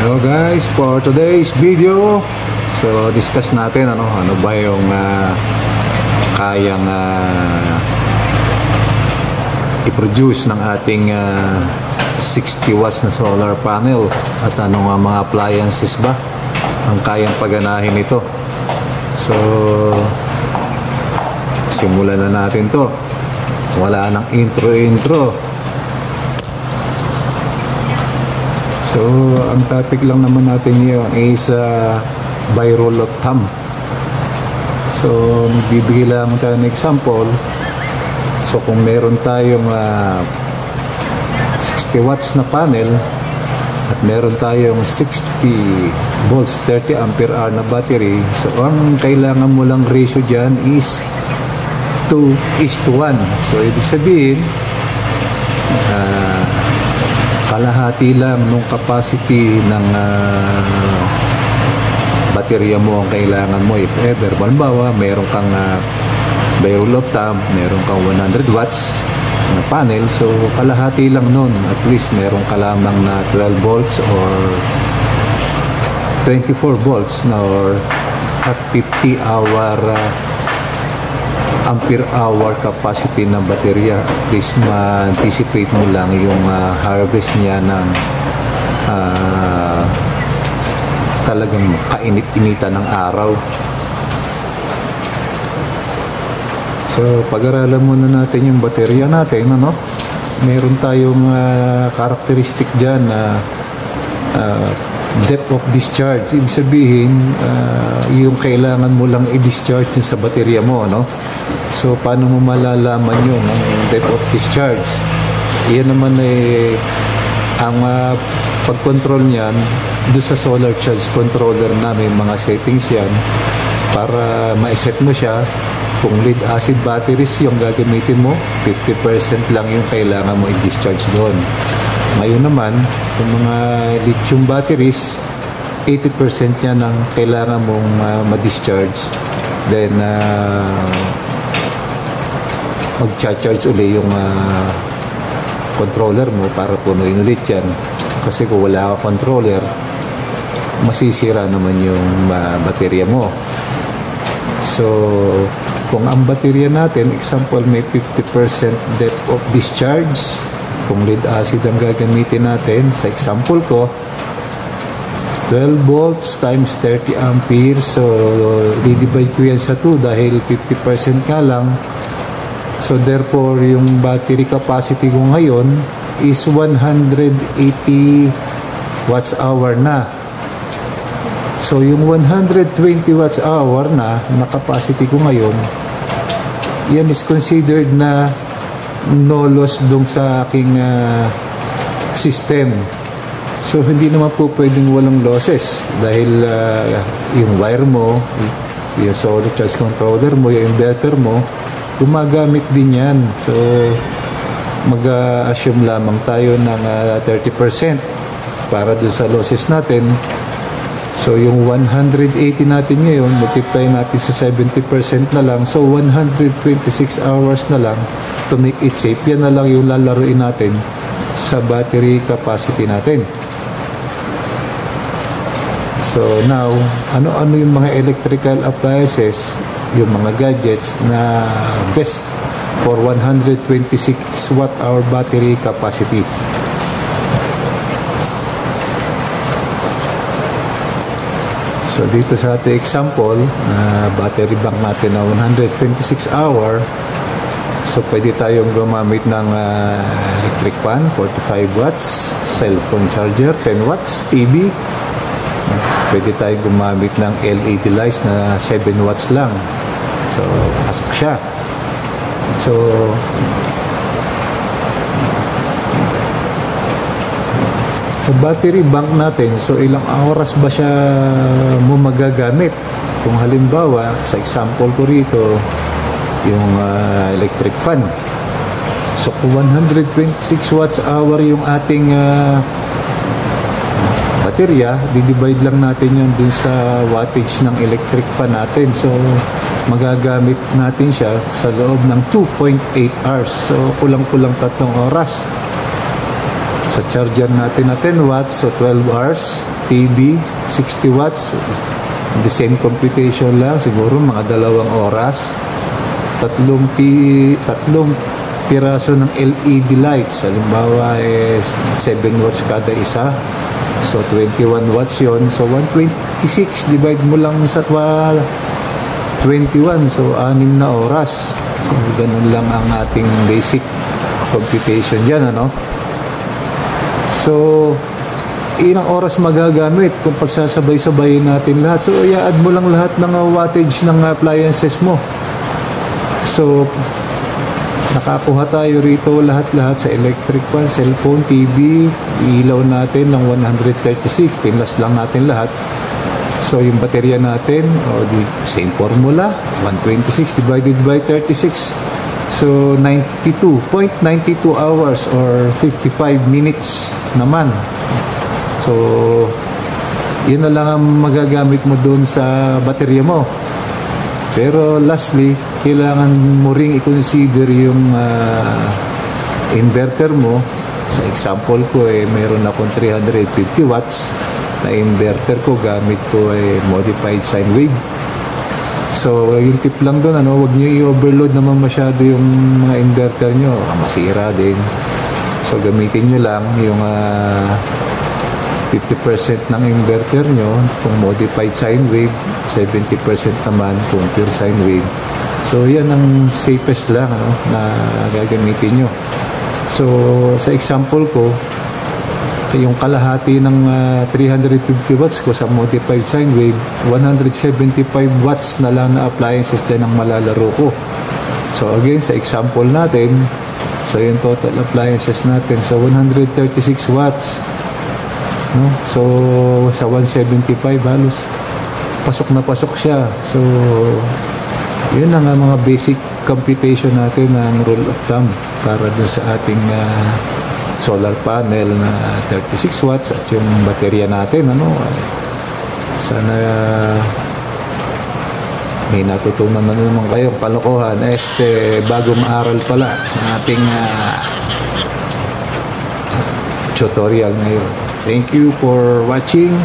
Hello guys, for today's video, so discuss natin ano ba yung kayang i-produce ng ating 60 watts na solar panel at ano nga mga appliances ba ang kayang paganahin ito. So simulan na natin to. Wala nang intro. So, ang topic lang naman natin ngayon is by rule of thumb. So, magbibigay lang tayo ng example. So, kung meron tayong 60 watts na panel at meron tayong 60 volts 30 ampere hour na battery, so ang kailangan mo lang ratio dyan is 2:1. So, ibig sabihin, kalahati lang nung capacity ng baterya mo ang kailangan mo. If ever, halimbawa, meron kang by rule of thumb, meron kang 100 watts na panel, so kalahati lang nun. At least meron ka lamang na 12 volts or 24 volts na or at 50 ampere hour capacity ng baterya. At least ma-anticipate mo lang yung harvest niya ng talagang kainit-initan ng araw. So pag-aralan muna natin yung baterya natin, ano? Meron tayong characteristic dyan na depth of discharge. Ibig sabihin yung kailangan mo lang i-discharge sa baterya mo, no? So paano mo malalaman yun, ang depth of discharge? Iyan naman ay ang pag-control niyan doon sa solar charge controller na may mga settings yan para ma-set mo siya. Kung lead acid batteries yung gagamitin mo, 50% lang yung kailangan mo i-discharge doon. Ngayon naman, yung mga lithium batteries, 80% yan ang kailangan mong ma-discharge. Then, mag-charge uli yung controller mo para punuin ulit yan. Kasi kung wala ka controller, masisira naman yung baterya mo. So, kung ang baterya natin, example, may 50% depth of discharge, kung lead acid ang gagamitin natin, sa example ko, 12 volts times 30 ampere, so di-divide ko yan sa 2 dahil 50% ka lang. So therefore, yung battery capacity ko ngayon is 180 watts hour na. So yung 120 watts hour na capacity ko ngayon, yan is considered na no loss dun sa aking system. So hindi naman po pwedeng walang losses dahil yung wire mo, yung solar charge controller mo, yung inverter mo, gumagamit din yan. So mag-assume lamang tayo ng 30% para dun sa losses natin. So yung 180 natin ngayon, multiply natin sa 70% na lang, so 126 hours na lang to make it safe. Yan na lang yung lalaruin natin sa battery capacity natin. So now, ano-ano yung mga electrical appliances, yung mga gadgets na best for 126 watt hour battery capacity? So dito sa ating example, battery bank natin na 126 hour, so pwede tayong gumamit ng electric fan 45 watts, cellphone charger 10 watts, TV. Pwede tayong gumamit ng LED lights na 7 watts lang. So pasok siya. So sa battery bank natin, so ilang oras ba siya mo magagamit? Kung halimbawa, sa example ko rito, yung electric fan. So kung 126 watts hour yung ating baterya, di-divide lang natin yun dun sa wattage ng electric fan natin. So magagamit natin siya sa loob ng 2.8 hours. So kulang-kulang 3 oras. Sa charger natin na 10 watts, so 12 hours. TV, 60 watts. The same computation lang, siguro mga 2 oras. Tatlong piraso ng LED lights. Halimbawa, 7 watts kada isa. So, 21 watts yon. So, 126. Divide mo lang sa 21. So, 6 na oras. So, ganun lang ang ating basic computation dyan, ano? So, ilang oras magagamit kung pagsasabay-sabayin natin lahat. So, i-add mo lang lahat ng wattage ng appliances mo. So, nakakuha tayo rito lahat-lahat sa electric fan, cellphone, TV, ilaw natin ng 136. Pinlas lang natin lahat. So, yung baterya natin, same formula, 126 divided by 36. So, 92.92 hours or 55 minutes naman. So, yun na lang ang magagamit mo doon sa baterya mo. Pero lastly, kailangan mo ring i-consider yung inverter mo. Sa example ko, mayroon akong 350 watts na inverter ko. Gamit ko modified sine wave. So, yung tip lang doon, huwag nyo i-overload naman masyado yung mga inverter nyo. Masira din. So, gamitin nyo lang yung 50% ng inverter nyo kung modified sine wave, 70% naman kung pure sine wave. So, yan ang safest lang na gagamitin nyo. So, sa example ko, yung kalahati ng 350 watts ko sa modified sine wave, 175 watts na lang na appliances dyan ang malalaro ko. So, again, sa example natin, so yung total appliances natin, so 136 watts. No? So, sa 175 halos pasok na pasok siya. So, yun ang mga basic computation natin ng rule of thumb para dun sa ating solar panel na 36 watts at yung baterya natin. Sana may natutunan na naman kayong kalokohan. Bagong aral pala sa ating tutorial ngayon. Thank you for watching.